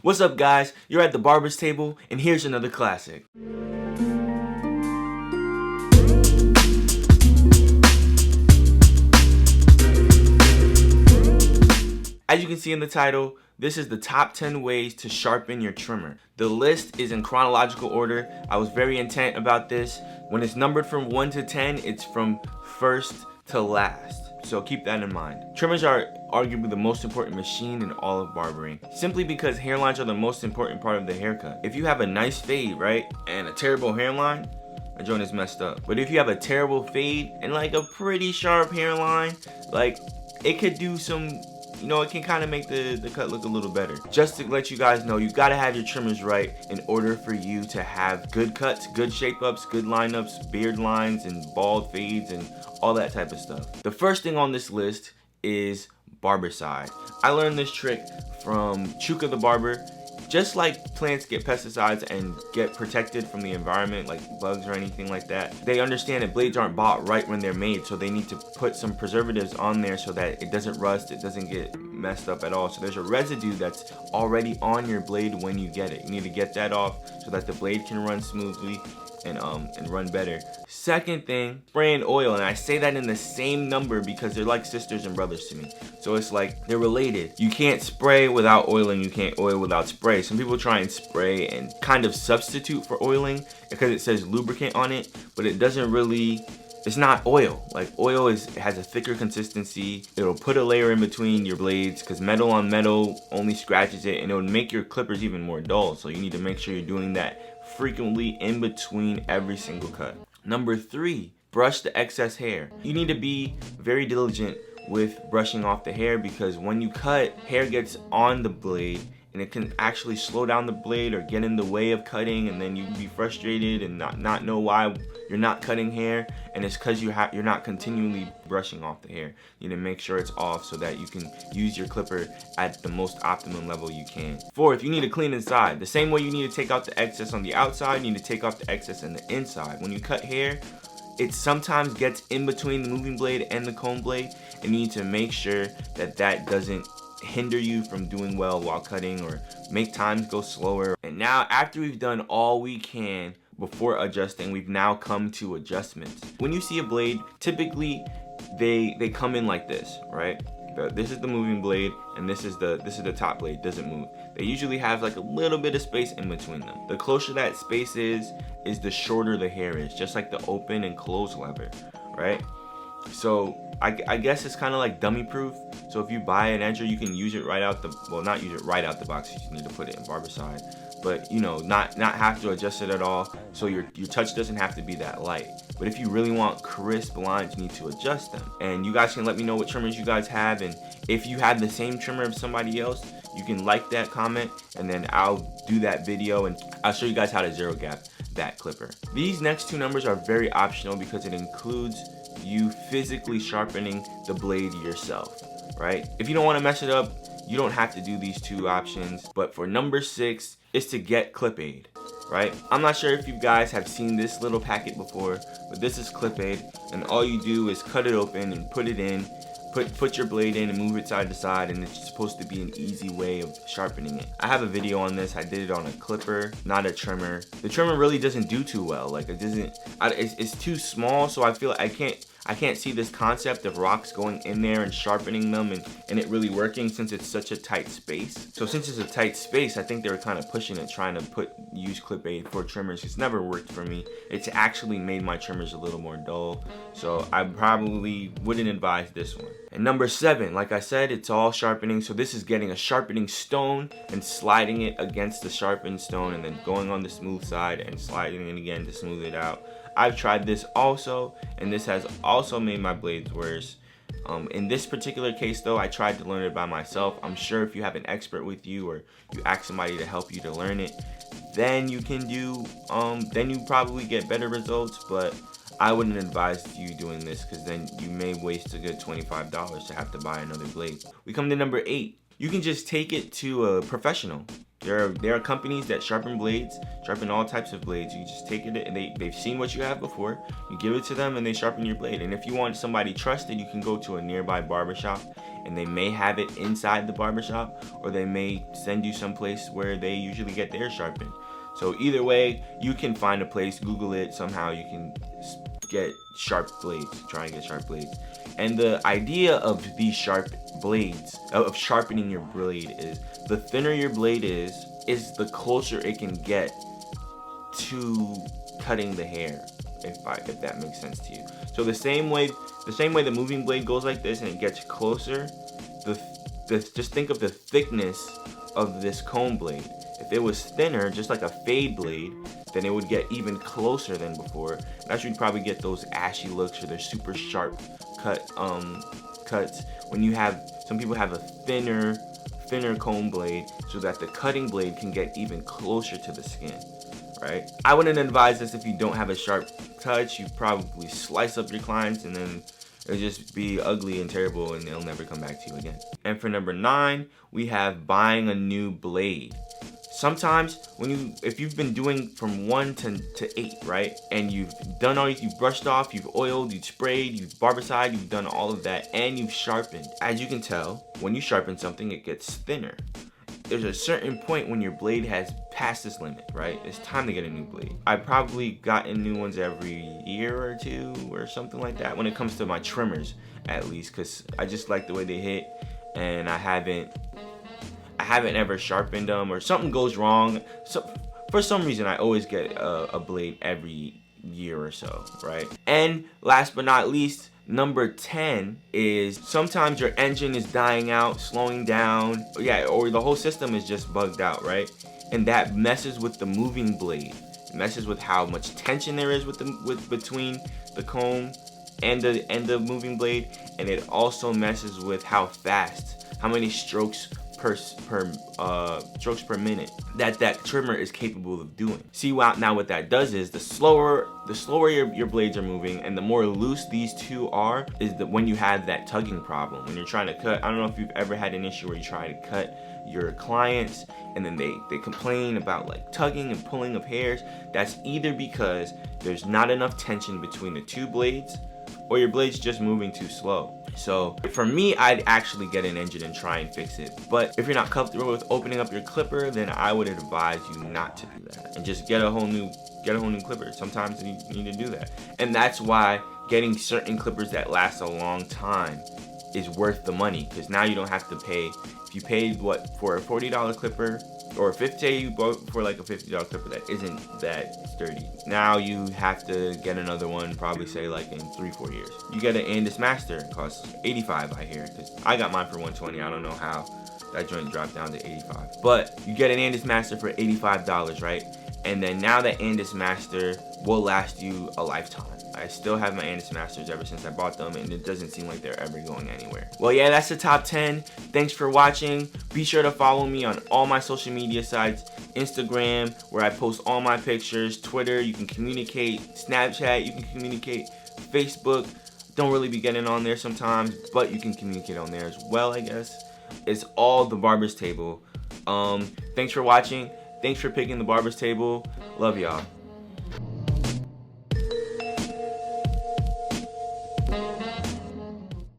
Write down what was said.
What's up, guys? You're at the Barber's Table, and here's another classic. As you can see in the title, this is the top 10 ways to sharpen your trimmer. The list is in chronological order. I was very intent about this. When it's numbered from 1 to 10, it's from first to last. So keep that in mind. Trimmers are arguably the most important machine in all of barbering, simply because hairlines are the most important part of the haircut. If you have a nice fade, right, and a terrible hairline, a joint is messed up. But if you have a terrible fade and like a pretty sharp hairline, like it could do some, it can kind of make the cut look a little better. Just to let you guys know, you gotta have your trimmers right in order for you to have good cuts, good shape ups, good lineups, beard lines, and bald fades, and all that type of stuff. The first thing on this list is Barber Side. I learned this trick from Chuka the Barber. Just like plants get pesticides and get protected from the environment, like bugs or anything like that, they understand that blades aren't bought right when they're made, so they need to put some preservatives on there so that it doesn't rust, it doesn't get messed up at all. So there's a residue that's already on your blade when you get it. You need to get that off so that the blade can run smoothly and run better. Second thing, spray and oil, and I say that in the same number because they're like sisters and brothers to me. So it's like they're related. You can't spray without oiling, you can't oil without spray. Some people try and spray and kind of substitute for oiling because it says lubricant on it, but it doesn't really, it's not oil. Like oil has a thicker consistency. It'll put a layer in between your blades because metal on metal only scratches it, and it would make your clippers even more dull. So you need to make sure you're doing that frequently in between every single cut. Number 3, brush the excess hair. You need to be very diligent with brushing off the hair because when you cut, hair gets on the blade and it can actually slow down the blade or get in the way of cutting, and then you be frustrated and not know why you're not cutting hair, and it's because you're not continually brushing off the hair. You need to make sure it's off so that you can use your clipper at the most optimum level you can. 4th, you need to clean inside. The same way you need to take out the excess on the outside, you need to take off the excess on the inside. When you cut hair, it sometimes gets in between the moving blade and the comb blade, and you need to make sure that that doesn't hinder you from doing well while cutting or make times go slower. And now, after we've done all we can before adjusting, we've now come to adjustments. When you see a blade, typically they come in like this, right? This is the moving blade, and this is the top blade, doesn't move. They usually have like a little bit of space in between them. The closer that space is the shorter the hair is, just like the open and close lever, right? So I guess it's kind of like dummy proof. So if you buy an edger, you can use it right out the, well, not use it right out the box, you just need to put it in Barber Side, but not have to adjust it at all, so your touch doesn't have to be that light. But if you really want crisp lines, you need to adjust them. And you guys can let me know what trimmers you guys have, and if you have the same trimmer of somebody else, you can like that comment, and then I'll do that video and I'll show you guys how to zero gap that clipper. These next 2 numbers are very optional because it includes you physically sharpening the blade yourself, right? If you don't want to mess it up, you don't have to do these 2 options. But for number 6 is to get Clipp-Aid, right? I'm not sure if you guys have seen this little packet before, but this is Clipp-Aid, and all you do is cut it open and put it in, put your blade in and move it side to side, and it's supposed to be an easy way of sharpening it. I have a video on this. I did it on a clipper, not a trimmer. The trimmer really doesn't do too well. Like it's too small, so I feel like I can't see this concept of rocks going in there and sharpening them and it really working since it's such a tight space. So since it's a tight space, I think they were kind of pushing it, trying to use Clipp-Aid for trimmers. It's never worked for me. It's actually made my trimmers a little more dull. So I probably wouldn't advise this one. And number 7, like I said, it's all sharpening. So this is getting a sharpening stone and sliding it against the sharpened stone and then going on the smooth side and sliding it again to smooth it out. I've tried this also, and this has also made my blades worse. In this particular case though, I tried to learn it by myself. I'm sure if you have an expert with you or you ask somebody to help you to learn it, then you can do, then you probably get better results, but I wouldn't advise you doing this because then you may waste a good $25 to have to buy another blade. We come to number 8. You can just take it to a professional. There are companies that sharpen blades, sharpen all types of blades. You just take it and they've seen what you have before. You give it to them and they sharpen your blade. And if you want somebody trusted, you can go to a nearby barbershop and they may have it inside the barbershop, or they may send you someplace where they usually get theirs sharpened. So either way, you can find a place, Google it, somehow you can get sharp blades, try and get sharp blades. And the idea of these sharp blades, of sharpening your blade, is the thinner your blade is the closer it can get to cutting the hair, if that makes sense to you. So the same way the moving blade goes like this and it gets closer, just think of the thickness of this comb blade. If it was thinner, just like a fade blade, then it would get even closer than before. That's when you'd probably get those ashy looks or they're super sharp cuts. When you have, some people have a thinner comb blade so that the cutting blade can get even closer to the skin, right? I wouldn't advise this if you don't have a sharp touch. You probably slice up your clients and then it'll just be ugly and terrible and they'll never come back to you again. And for number 9, we have buying a new blade. Sometimes if you've been doing from 1 to 8, right, and you've brushed off, you've oiled, you've sprayed, you've Barber Side, you've done all of that, and you've sharpened. As you can tell, when you sharpen something, it gets thinner. There's a certain point when your blade has passed this limit, right? It's time to get a new blade. I've probably gotten new ones every year or 2 or something like that when it comes to my trimmers, at least, because I just like the way they hit, and I haven't ever sharpened them, or something goes wrong. So for some reason, I always get a blade every year or so, right? And last but not least, number 10 is sometimes your engine is dying out, slowing down, or the whole system is just bugged out, right? And that messes with the moving blade. It messes with how much tension there is between the comb and the moving blade, and it also messes with how many strokes per minute that trimmer is capable of doing. See, now what that does is the slower your blades are moving and the more loose these two are, is that when you have that tugging problem, when you're trying to cut. I don't know if you've ever had an issue where you try to cut your clients and then they complain about like tugging and pulling of hairs. That's either because there's not enough tension between the two blades, or your blade's just moving too slow. So for me, I'd actually get an engine and try and fix it. But if you're not comfortable with opening up your clipper, then I would advise you not to do that and just get a whole new clipper. Sometimes you need to do that. And that's why getting certain clippers that last a long time is worth the money, because now you don't have to pay. If you paid for a $40 clipper, or you bought for like a $50 clipper that isn't that sturdy, now you have to get another one, probably say like in 3-4 years. You get an Andis Master, it costs $85 I hear, because I got mine for $120. I don't know how that joint dropped down to $85, but you get an Andis Master for $85, right? And then now that Andis Master will last you a lifetime. I still have my Andis Masters ever since I bought them, and it doesn't seem like they're ever going anywhere. Well, yeah, that's the top 10. Thanks for watching. Be sure to follow me on all my social media sites. Instagram, where I post all my pictures. Twitter, you can communicate. Snapchat, you can communicate. Facebook, don't really be getting on there sometimes, but you can communicate on there as well, I guess. It's all The Barber's Table. Thanks for watching. Thanks for picking The Barber's Table. Love y'all.